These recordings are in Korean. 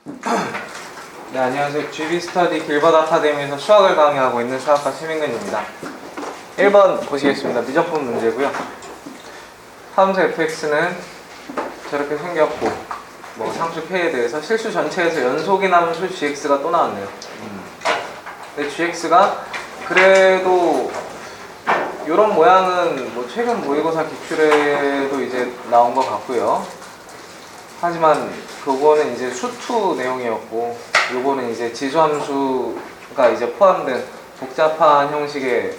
네, 안녕하세요. GB스터디 길버드 아카데미에서 수학을 강의하고 있는 수학과 최민근입니다. 1번 보시겠습니다. 미적분 문제고요. 함수 fx는 저렇게 생겼고, 상수 k에 대해서 실수 전체에서 연속인 함수 gx가 또 나왔네요. 근데 gx가 그래도 이런 모양은 최근 모의고사 기출에도 이제 나온 것 같고요. 하지만 그거는 이제 수투 내용이었고, 요거는 이제 지수함수가 이제 포함된 복잡한 형식의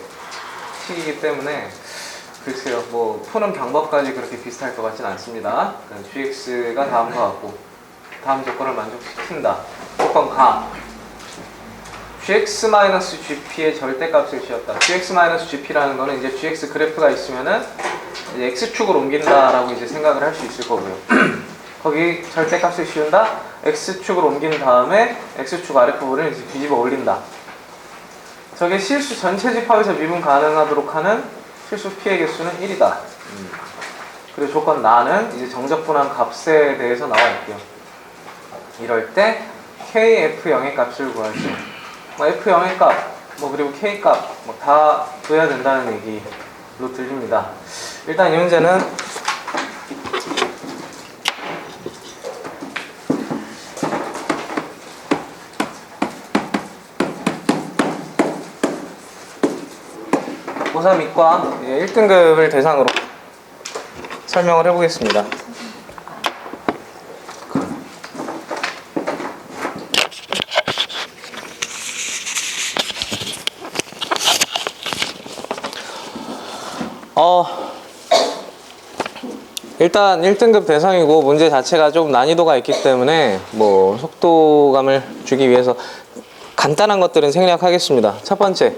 식이기 때문에 글쎄요, 푸는 방법까지 그렇게 비슷할 것 같진 않습니다. gx가 다음과 같고, 다음 조건을 만족시킨다. 조건 가. gx-gp의 절대값을 씌웠다. gx-gp라는 거는 이제 gx 그래프가 있으면은 이제 x축을 옮긴다라고 이제 생각을 할 수 있을 거고요. 거기 절대값을 씌운다. x축을 옮긴 다음에 x축 아랫부분을 이제 뒤집어 올린다. 저게 실수 전체 집합에서 미분 가능하도록 하는 실수 p의 개수는 1이다. 그리고 조건 나는 이제 정적분한 값에 대해서 나와 있고요. 이럴 때 kf0의 값을 구하죠. f0의 값, 그리고 k 값 다 구해야 된다는 얘기로 들립니다. 일단 이 문제는 고3 이과 1등급을 대상으로 설명을 해보겠습니다. 일단 1등급 대상이고 문제 자체가 좀 난이도가 있기 때문에 속도감을 주기 위해서 간단한 것들은 생략하겠습니다. 첫 번째,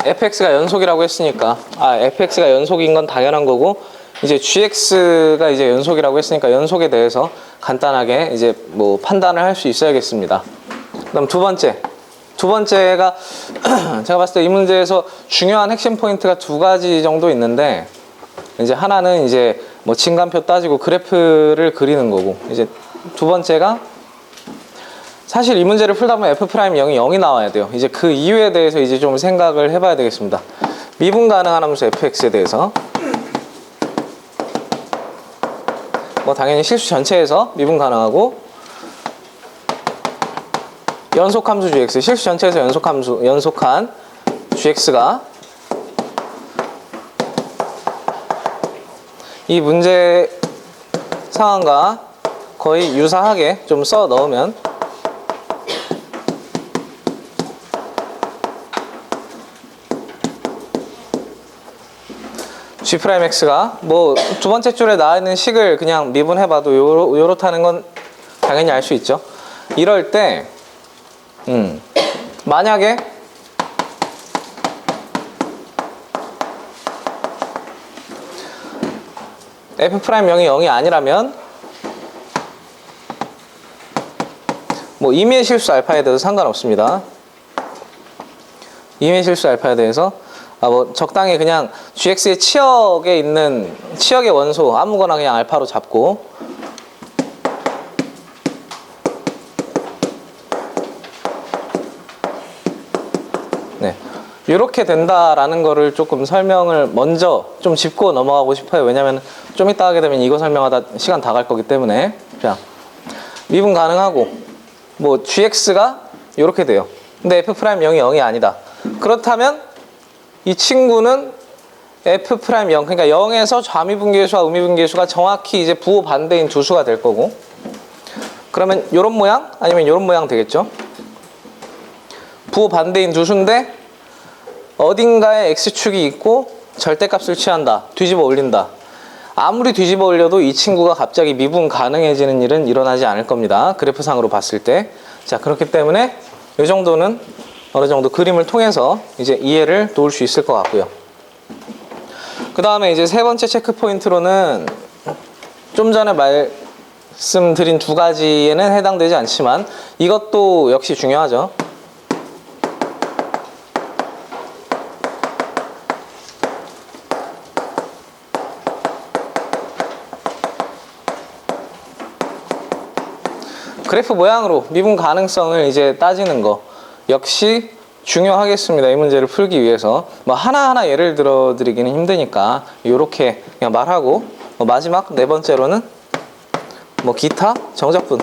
fx가 연속이라고 했으니까 fx가 연속인 건 당연한 거고, 이제 gx가 이제 연속이라고 했으니까 연속에 대해서 간단하게 이제 판단을 할 수 있어야겠습니다. 그다음 두 번째가 제가 봤을 때 이 문제에서 중요한 핵심 포인트가 두 가지 정도 있는데, 이제 하나는 이제 진간표 따지고 그래프를 그리는 거고, 이제 두 번째가 사실 이 문제를 풀다 보면 f'0이 0이 나와야 돼요. 이제 그 이유에 대해서 이제 좀 생각을 해봐야 되겠습니다. 미분 가능한 함수 fx에 대해서 당연히 실수 전체에서 미분 가능하고, 연속함수 gx, 실수 전체에서 연속한 gx가 이 문제 상황과 거의 유사하게 좀 써 넣으면 g'x가 두 번째 줄에 나와 있는 식을 그냥 미분해봐도 요렇다는 건 당연히 알 수 있죠. 이럴 때 만약에 f'0이 0이 아니라면 임의의 실수 알파에 대해서 상관없습니다. 임의의 실수 알파에 대해서 적당히 그냥 gx의 치역에 있는 치역의 원소 아무거나 그냥 알파로 잡고, 이렇게 된다라는 거를 조금 설명을 먼저 좀 짚고 넘어가고 싶어요. 왜냐면 좀 이따 하게 되면 이거 설명하다 시간 다 갈 거기 때문에. 자, 미분 가능하고 gx가 이렇게 돼요. 근데 f'0이 0이 아니다. 그렇다면 이 친구는 f'0, 그러니까 0에서 좌미분계수와 우미분계수가 정확히 이제 부호 반대인 두 수가 될 거고, 그러면 이런 모양 아니면 이런 모양 되겠죠. 부호 반대인 두 수인데 어딘가에 x축이 있고 절대값을 취한다. 뒤집어 올린다. 아무리 뒤집어 올려도 이 친구가 갑자기 미분 가능해지는 일은 일어나지 않을 겁니다. 그래프상으로 봤을 때. 자, 그렇기 때문에 이 정도는 어느 정도 그림을 통해서 이제 이해를 도울 수 있을 것 같고요. 그 다음에 이제 세 번째 체크 포인트로는 좀 전에 말씀드린 두 가지에는 해당되지 않지만 이것도 역시 중요하죠. 그래프 모양으로 미분 가능성을 이제 따지는 거 역시 중요하겠습니다. 이 문제를 풀기 위해서 뭐 하나하나 예를 들어 드리기는 힘드니까 이렇게 그냥 말하고, 마지막 네 번째로는 뭐 기타 정적분,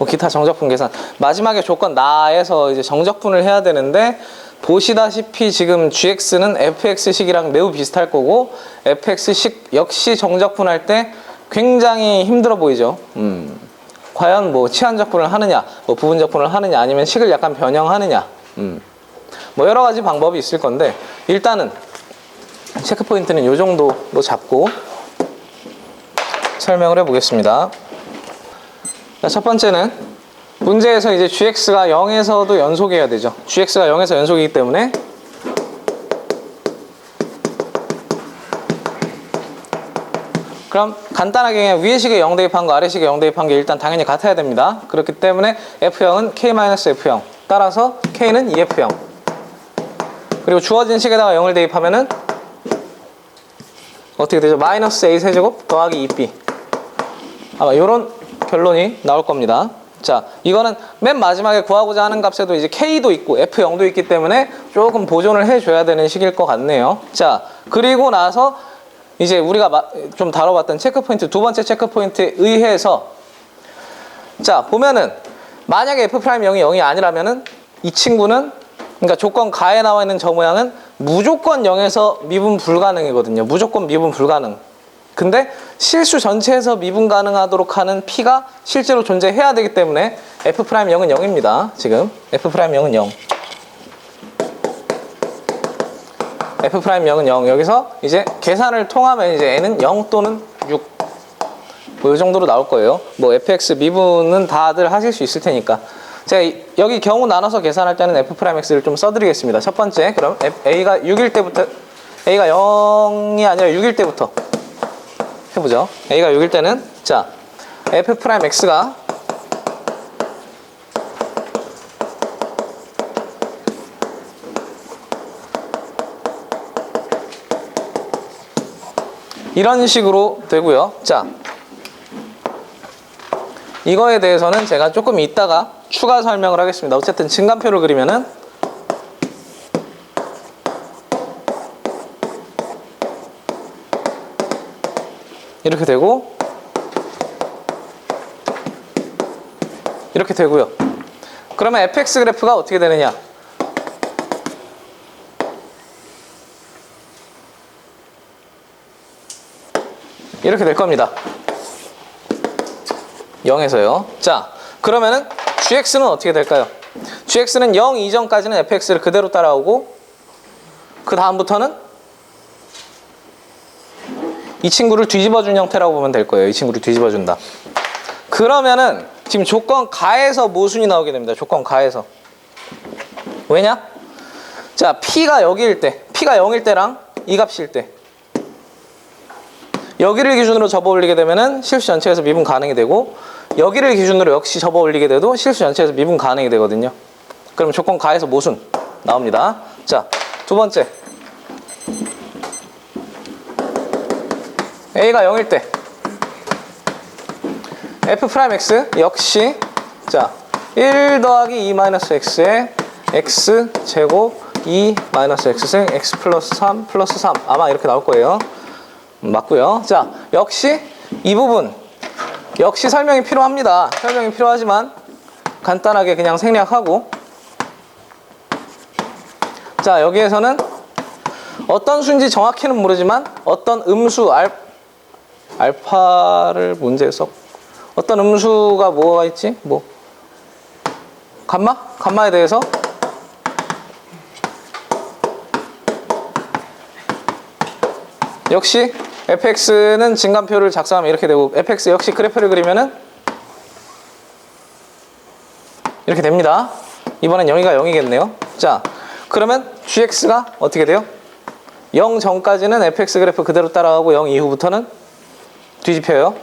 기타 정적분 계산. 마지막에 조건 나에서 이제 정적분을 해야 되는데, 보시다시피 지금 gx는 fx식이랑 매우 비슷할 거고, fx식 역시 정적분할 때 굉장히 힘들어 보이죠. 과연 뭐 치환적분을 하느냐, 뭐 부분적분을 하느냐, 아니면 식을 약간 변형하느냐, 뭐 여러 가지 방법이 있을 건데, 일단은 체크 포인트는 이 정도로 잡고 설명을 해보겠습니다. 자, 첫 번째는 문제에서 이제 gx가 0에서도 연속이어야 되죠. gx가 0에서 연속이기 때문에 그럼 간단하게 그냥 위의 식에 0 대입한 거, 아래 식에 0 대입한 게 일단 당연히 같아야 됩니다. 그렇기 때문에 F0은 K-F0, 따라서 K는 2F0. 그리고 주어진 식에다가 0을 대입하면은 어떻게 되죠? 마이너스 A 세제곱 더하기 2B. 아마 이런 결론이 나올 겁니다. 자, 이거는 맨 마지막에 구하고자 하는 값에도 이제 K도 있고 F0도 있기 때문에 조금 보존을 해줘야 되는 식일 것 같네요. 자, 그리고 나서 이제 우리가 좀 다뤄봤던 체크포인트, 두 번째 체크포인트에 의해서, 자, 보면은 만약에 F'0이 0이 아니라면은 이 친구는, 그러니까 조건 가에 나와 있는 저 모양은 무조건 0에서 미분 불가능이거든요. 무조건 미분 불가능. 근데 실수 전체에서 미분 가능하도록 하는 P가 실제로 존재해야 되기 때문에 F'0은 0입니다. 지금 F'0은 0. F'0은 0. 여기서 이제 계산을 통하면 이제 N은 0 또는 6. 뭐 이 정도로 나올 거예요. 뭐 fx 미분은 다들 하실 수 있을 테니까. 제가 여기 경우 나눠서 계산할 때는 F'X를 좀 써드리겠습니다. 첫 번째, 그럼 A가 6일 때부터, A가 0이 아니라 6일 때부터 해보죠. A가 6일 때는, 자, F'X가 이런 식으로 되고요. 자, 이거에 대해서는 제가 조금 이따가 추가 설명을 하겠습니다. 어쨌든 증간표를 그리면은 이렇게 되고 이렇게 되고요. 그러면 fx 그래프가 어떻게 되느냐? 이렇게 될 겁니다. 0에서요. 자, 그러면은 gx는 어떻게 될까요? gx는 0 이전까지는 fx를 그대로 따라오고, 그 다음부터는 이 친구를 뒤집어준 형태라고 보면 될 거예요. 이 친구를 뒤집어준다. 그러면은 지금 조건 가에서 모순이 나오게 됩니다. 조건 가에서. 왜냐? 자, p가 여기일 때, p가 0일 때랑 이 값일 때, 여기를 기준으로 접어 올리게 되면은 실수 전체에서 미분 가능이 되고, 여기를 기준으로 역시 접어 올리게 돼도 실수 전체에서 미분 가능이 되거든요. 그럼 조건 가에서 모순 나옵니다. 자, 두 번째, A가 0일 때 F'X 역시, 자, 1 더하기 2-x에 x제곱 2-x승 x 플러스 3 플러스 3, 아마 이렇게 나올 거예요. 맞고요. 자, 역시 이 부분 역시 설명이 필요합니다. 설명이 필요하지만 간단하게 그냥 생략하고, 자, 여기에서는 어떤 수인지 정확히는 모르지만 어떤 음수 알파를 문제에서 어떤 음수가 뭐가 있지? 뭐 감마? 감마에 대해서 역시 fx는 증간표를 작성하면 이렇게 되고, fx 역시 그래프를 그리면은 이렇게 됩니다. 이번엔 0이가 0이겠네요. 자, 그러면 gx가 어떻게 돼요? 0 전까지는 fx 그래프 그대로 따라가고 0 이후부터는 뒤집혀요.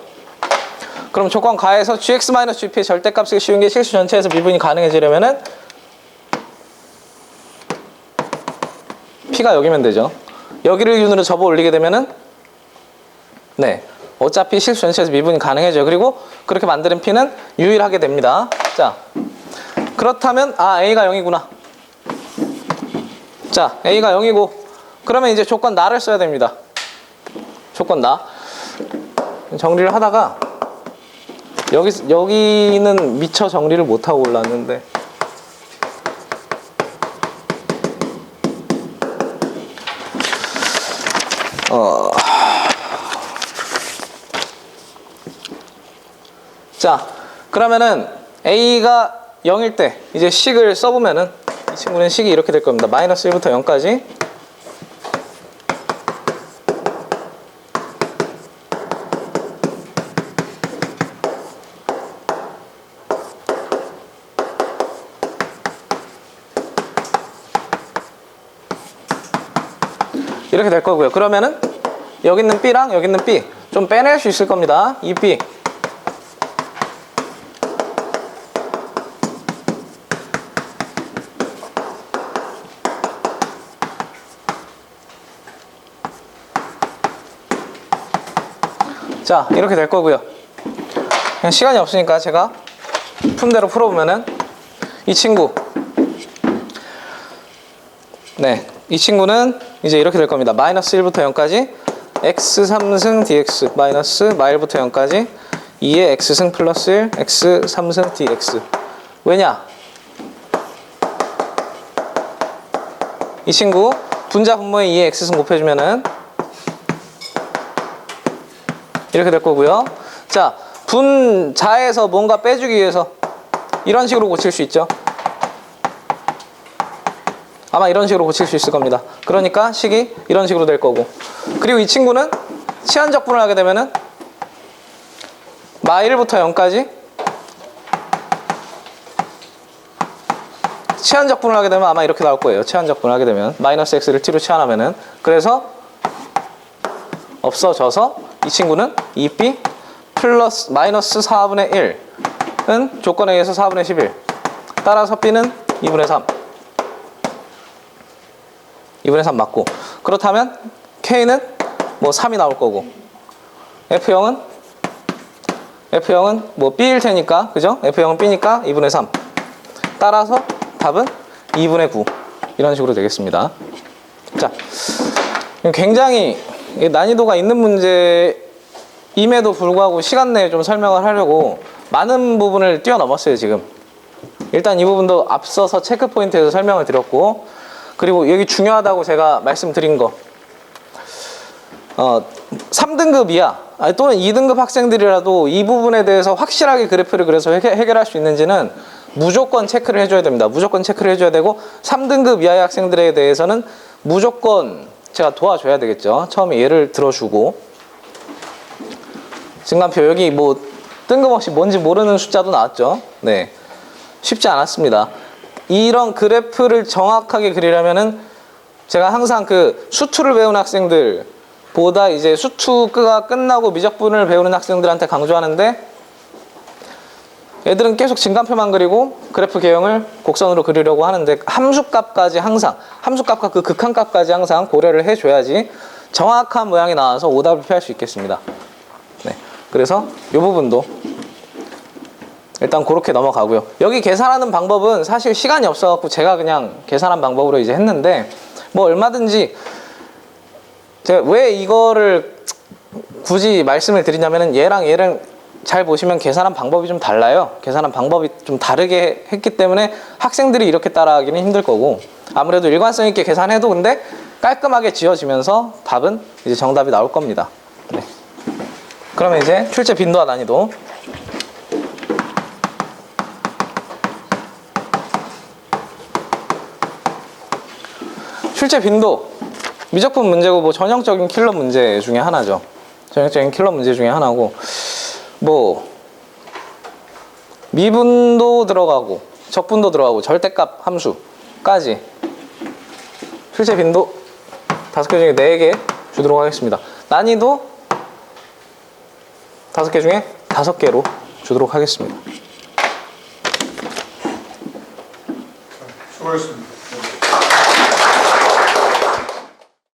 그럼 조건 가에서 gx-gp의 절대값을 씌운 게 실수 전체에서 미분이 가능해지려면은 p가 여기면 되죠. 여기를 기준으로 접어 올리게 되면은 네, 어차피 실수 전체에서 미분이 가능해져요. 그리고 그렇게 만드는 P는 유일하게 됩니다. 자, 그렇다면 A가 0이구나. 자, A가 0이고 그러면 이제 조건 나를 써야 됩니다. 조건 나. 정리를 하다가 여기는 미처 정리를 못하고 올랐는데 자, 그러면은 A가 0일 때 이제 식을 써보면은 이 친구는 식이 이렇게 될 겁니다. 마이너스 1부터 0까지 이렇게 될 거고요. 그러면은 여기 있는 B랑 여기 있는 B 좀 빼낼 수 있을 겁니다. 이 B 자, 이렇게 될 거고요. 그냥 시간이 없으니까 제가 푼대로 풀어보면은 이 친구 네, 이 친구는 이제 이렇게 될 겁니다. 마이너스 1부터 0까지 x 3승 dx 마이너스 마일부터 0까지 2의 x승 플러스 1 x 3승 dx. 왜냐? 이 친구 분자 분모에 2의 x승 곱해주면은 이렇게 될 거고요. 자, 분자에서 뭔가 빼주기 위해서 이런 식으로 고칠 수 있죠. 아마 이런 식으로 고칠 수 있을 겁니다. 그러니까 식이 이런 식으로 될 거고, 그리고 이 친구는 치환적분을 하게 되면은 마1부터 0까지 치환적분을 하게 되면 아마 이렇게 나올 거예요. 치환적분을 하게 되면 마이너스 x를 t로 치환하면은, 그래서 없어져서 이 친구는 2b 플러스 마이너스 4분의 1은 조건에 의해서 4분의 11, 따라서 b는 2분의 3 2분의 3 맞고, 그렇다면 K는 뭐 3이 나올 거고, F0은 뭐 B일 테니까, 그죠? F0은 B니까 2분의 3. 따라서 답은 2분의 9. 이런 식으로 되겠습니다. 자, 굉장히 난이도가 있는 문제임에도 불구하고 시간 내에 좀 설명을 하려고 많은 부분을 뛰어넘었어요, 지금. 일단 이 부분도 앞서서 체크 포인트에서 설명을 드렸고, 그리고 여기 중요하다고 제가 말씀드린 거, 3등급 이하 또는 2등급 학생들이라도 이 부분에 대해서 확실하게 그래프를 그려서 해결할 수 있는지는 무조건 체크를 해줘야 됩니다. 무조건 체크를 해줘야 되고, 3등급 이하의 학생들에 대해서는 무조건 제가 도와줘야 되겠죠. 처음에 예를 들어주고, 증간표 여기 뭐 뜬금없이 뭔지 모르는 숫자도 나왔죠. 네, 쉽지 않았습니다. 이런 그래프를 정확하게 그리려면은 제가 항상 그 수투를 배우는 학생들보다 이제 수투가 끝나고 미적분을 배우는 학생들한테 강조하는데, 애들은 계속 증간표만 그리고 그래프 개형을 곡선으로 그리려고 하는데, 함수값까지 항상, 함수값과 그 극한값까지 항상 고려를 해줘야지 정확한 모양이 나와서 오답을 피할 수 있겠습니다. 네, 그래서 이 부분도 일단 그렇게 넘어가고요. 여기 계산하는 방법은 사실 시간이 없어갖고 제가 그냥 계산한 방법으로 이제 했는데, 뭐 얼마든지 제가 왜 이거를 굳이 말씀을 드리냐면은 얘랑 잘 보시면 계산한 방법이 좀 달라요. 계산한 방법이 좀 다르게 했기 때문에 학생들이 이렇게 따라하기는 힘들 거고, 아무래도 일관성 있게 계산해도 근데 깔끔하게 지어지면서 답은 이제 정답이 나올 겁니다. 네. 그러면 이제 출제 빈도와 난이도. 출제 빈도, 미적분 문제고 뭐 전형적인 킬러 문제 중에 하나죠. 전형적인 킬러 문제 중에 하나고, 뭐 미분도 들어가고 적분도 들어가고 절대값 함수까지 출제 빈도 5개 중에 4개 주도록 하겠습니다. 난이도 5개 중에 5개로 주도록 하겠습니다. 수고하셨습니다.